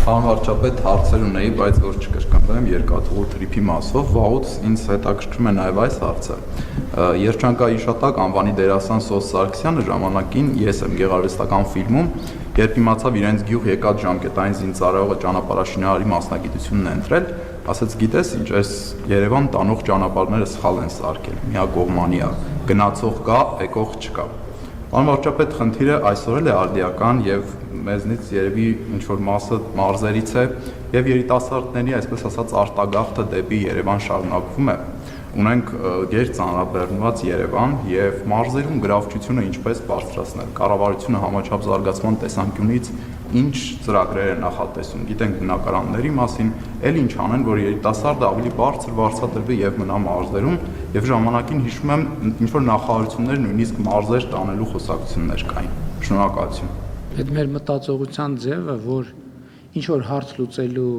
Անվարչապետ հարցեր ունեի, բայց որ չկրկնվեմ երկաթուղու թրիփի մասով, վաղուց ինձ հետաքրքրում է նաև այս հարցը։ Երջանկայի իշատակ անվանի դերասան Սոս Սարգսյանը ժամանակին ես եմ գեղարվեստական ֆիլմում, երբ իմացավ իրենց գյուղ եկած ժամկետային զինծառայողը ճանապարհաշինարարի մասնագիտությունն է ընտրել, ասաց գիտես ինչ, այս Երևան տանող ճանապարհները սխալ են սարքել, միակողմանիա, գնացող կա, եկող չկա։ Անվարչապետ խնդիրը այսօր էլ է արդիական եւ մեզնից երևի ինչ-որ մասը մարզերից է եւ երիտասարդների, այսպես ասած, արտագաղթը դեպի Երևան շարունակվում է։ Ունենք գերծանրաբեռնված Երևան եւ մարզերում գրավչությունը ինչպես բարձրացնել։ Կառավարությունը համաչափ զարգացման տեսանկյունից ինչ ծրագրեր է նախատեսում։ Գիտենք բնակարանների մասին, էլ ինչ անեն, որ երիտասարդը ավելի բարձր վարձատրվի եւ մնա մարզերում եւ ժամանակին հիշում եմ ինչ-որ նախարարություններ նույնիսկ մարզեր տանելու խոսակցություններ կային։ Շնորհակալություն։ Այդ մեր մտածողության ձևը, որ ինչ-որ հարց լուծելու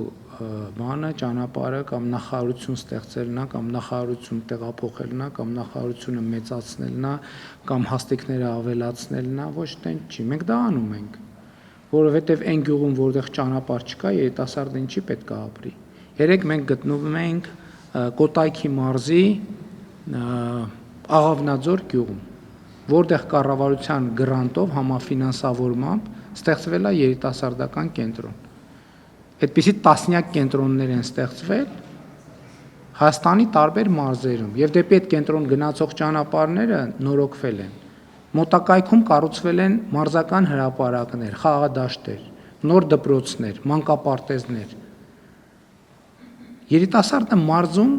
բանը, ճանապարհը կամ նախարարություն ստեղծելն է, կամ նախարարություն տեղափոխելն է, կամ նախարարությունը մեծացնելն է, կամ հաստիկները ավելացնելն է, ոչ թե չի։ Մենք դա անում ենք, որովհետև այն գյուղում, որտեղ ճանապարհ չկա, երիտասարդը ինչի պետք է ապրի։ Երեք մենք գտնվում ենք Կոտայքի մարզի Աղավնաձոր գյուղում, որտեղ կառավարության գրանտով համաֆինանսավորմամբ ստեղծվել է երիտասարդական կենտրոն։ Այդպիսի տասնյակ կենտրոններ են ստեղծվել Հայաստանի տարբեր մարզերում եւ դեպի այդ կենտրոն գնացող ճանապարհները նորոգվել են։ Մոտակայքում կառուցվել են մարզական հրապարակներ, խաղադաշտեր, նոր դպրոցներ, մանկապարտեզներ։ Երիտասարդը մարզում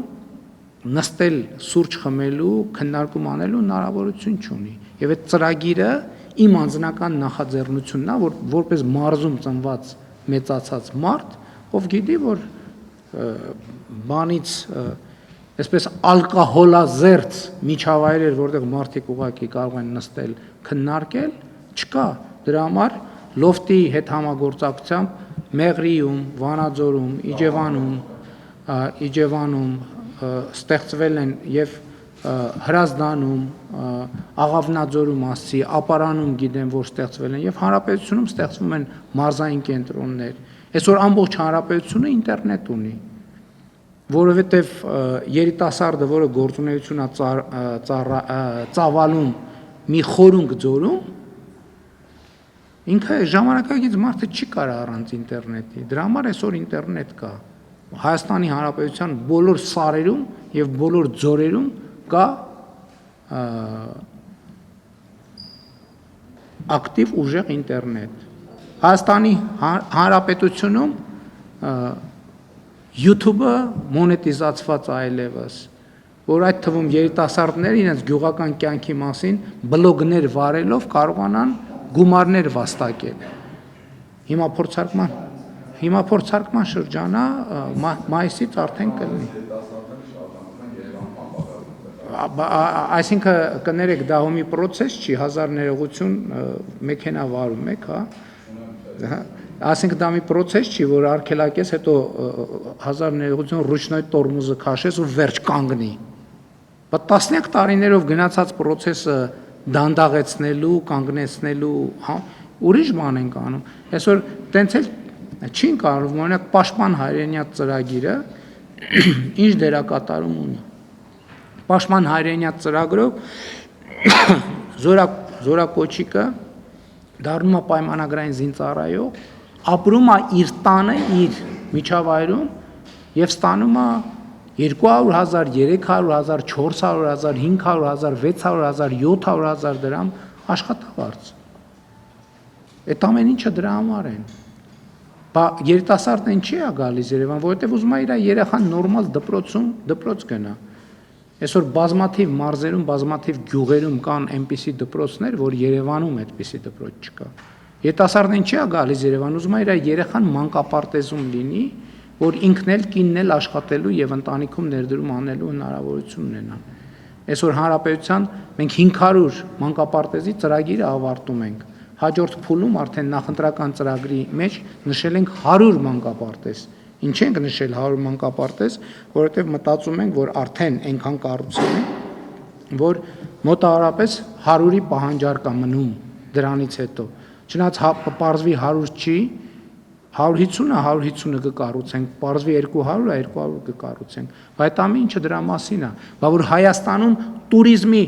նստել սուրճ խմելու, քննարկում անելու հնարավորություն չունի։ Եվ այդ ծրագիրը իմ անձնական նախաձեռնությունն է, որ որպես մարզում ծնված մեծացած մարդ, ով գիտի, որ բանից այսպես ալկոհոլազերծ միջավայրեր, որտեղ մարդիկ ուղղակի կարող են նստել, քննարկել, չկա։ Դրա համար լոֆտի հետ համագործակցությամբ Մեղրիում, Վանաձորում, Իջևանում ստեղծվել են եւ Հրազդանում, Աղավնաձորում ասի, Ապարանում գիտեմ, որ ստեղծվել են եւ հանրապետությունում ստեղծվում են մարզային կենտրոններ։ Այսօր ամբողջ հանրապետությունը ինտերնետ ունի, որովհետեւ երիտասարդը, որը գործունեություն է ծավալում մի խորունկ ձորում, ինքը ժամանակակից մարդը չի կարող առանց ինտերնետի։ Դրա համար այսօր ինտերնետ կա։ Հայաստանի Հանրապետության բոլոր սարերում եւ բոլոր ձորերում կա ակտիվ ուժեղ ինտերնետ։ Հայաստանի Հանրապետությունում YouTube-ը մոնետիզացված այլևս, որ այդ թվում երիտասարդները իրենց գյուղական կյանքի մասին բլոգներ վարելով կարողանան գումարներ վաստակել։ Հիմա փորձարկման շրջանը մայիսից արդեն կլինի։ Այսինքն կներեք դա հոմի process չի, 1000 ներողություն մեքենա վարում եք, հա։ Այսինքն դա մի process չի, որ արգելակես, հետո 1000 ներողություն ռուչնոյ տորմուզը քաշես ու վերջ կանգնի։ Բայց տասնյակ տարիներով գնացած process-ը դանդաղեցնելու, կանգնեցնելու, հա, ուրիշ բան ենք անում։ Այսօր տենց էլ չի կարող, օրինակ Պաշտպան հայրենիաց ծրագիրը ինչ դերակատարում ունի։ Պաշտպան հայրենիաց ծրագրով զորակոչիկը դառնում է պայմանագրային զինծառայող, ապրում է իր տանը, իր միջավայրում եւ ստանում է 200,000, 300,000, 400,000, 500,000, 600,000, 700,000 դրամ աշխատավարձ։ Այդ ամեն ինչը դրա համար են։ Բա երիտասարդն ինչի է գալիս Երևան, որովհետեւ ուզում է իր երեխան նորմալ դպրոց գնա։ Այսօր բազմաթիվ մարզերում, բազմաթիվ գյուղերում կան այնպիսի դպրոցներ, որ Երևանում այդպիսի դպրոց չկա։ Երիտասարդն ինչի է գալիս Երևան, ուզում է իր երեխան մանկապարտեզում լինի, որ ինքն էլ կինն էլ աշխատելու եւ ընտանիքում ներդրում անելու հնարավորություն ունենան։ Այսօր հանրապետության մենք 500 մանկապարտեզի ծրագիրը ավարտում ենք։ Հաջորդ փուլում արդեն նախընտրական ծրագրի մեջ նշել ենք 100 մանկապարտեզ։ Ինչ ենք նշել 100 մանկապարտեզ, որովհետև մտածում ենք, որ արդեն այնքան կառուցել ենք, որ մոտավորապես 100-ի պահանջարկ է մնում դրանից հետո։ Չնայած պարզվի 100 չի, 150-ը 150-ը կկառուցենք, պարզվի 200-ը 200 կկառուցենք, բայց ամեն ինչը դրա մասին է, բա որ Հայաստանում տուրիզմի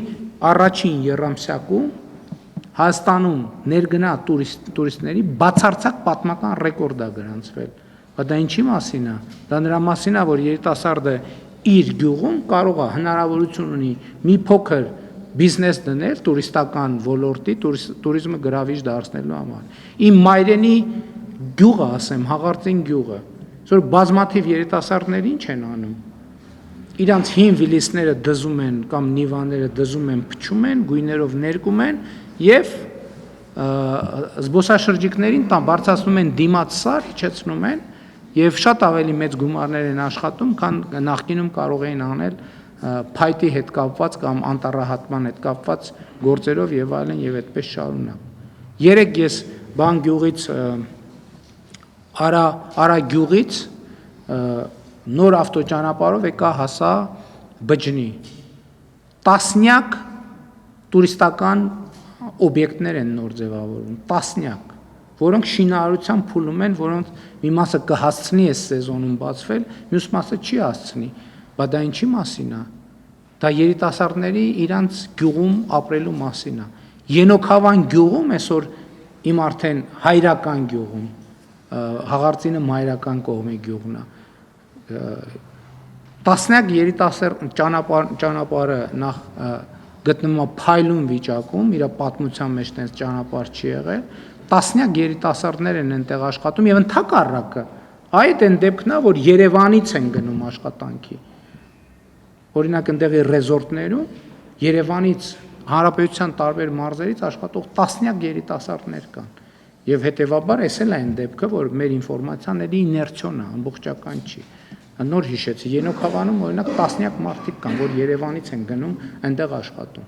առաջին եռամսյակում Հայաստանում ներգնա տուրիստների բացարձակ պատմական ռեկորդ է գրանցվել, բայց դա ինչի մասին է, դա նրա մասին է, որ երիտասարդը իր գյուղում կարող է հնարավորություն ունի մի փոքր բիզնես դնել տուրիստական ոլորտի, տուրիզմը գրավիչ դարձնելու համար։ Իմ մայրենի գյուղը, ասեմ, Հաղարծին գյուղը, որ բազմաթիվ երիտասարդներ ինչ են անում։ Իրանց հին վիլիսները դզում են կամ նիվաները դզում են, փչում են, գույներով ներկում են եւ զբոսաշրջիկներին տան բարձրացնում են դիմաց սար, իջեցնում են եւ շատ ավելի մեծ գումարներ են աշխատում, քան նախկինում կարող էին անել փայտի հետ կապված կամ անտառահատման հետ կապված գործերով եւ այլն եւ այդպես շարունակ։ Երեք ես բան գյուղից Արա գյուղից նոր ավտոճանապարհով եկա հասա Բջնի։ Տասնյակ տուրիստական օբյեկտներ են նոր ձևավորվում, տասնյակ, որոնք շինարարության փուլում են, որոնց մի մասը կհասցնի այս սեզոնում բացվել, մյուս մասը չի հասցնի։ Բայց դա ինչի մասին է։ Դա երիտասարդների իրանց գյուղում ապրելու մասին է։ Ենոքավան գյուղում այսօր իմ արդեն հայրական գյուղում, Հաղարծինը մայրական կողմի գյուղն է։ Տասնյակ երիտասարդ ճանապարհը նախ գտնվում է փայլուն վիճակում, իր պատմության մեջ տես ճանապարհ չի եղել, տասնյակ երիտասարդներ են այնտեղ աշխատում եւ ընդհակառակը այդ են դեպքն է, որ Երևանից են գնում աշխատանքի։ Օրինակ այնտեղի ռեզորտներում Երևանից հանրապետության տարբեր մարզերից աշխատող տասնյակ երիտասարդներ կան։ Եվ հետևաբար էս էլ այն դեպքը, որ մեր ինֆորմացիան էլի իներցիոն է, ամբողջական չի։ Նոր հիշեցի, Ենոքավանում օրինակ տասնյակ մարդիկ կան, որ Երևանից են գնում այնտեղ աշխատում։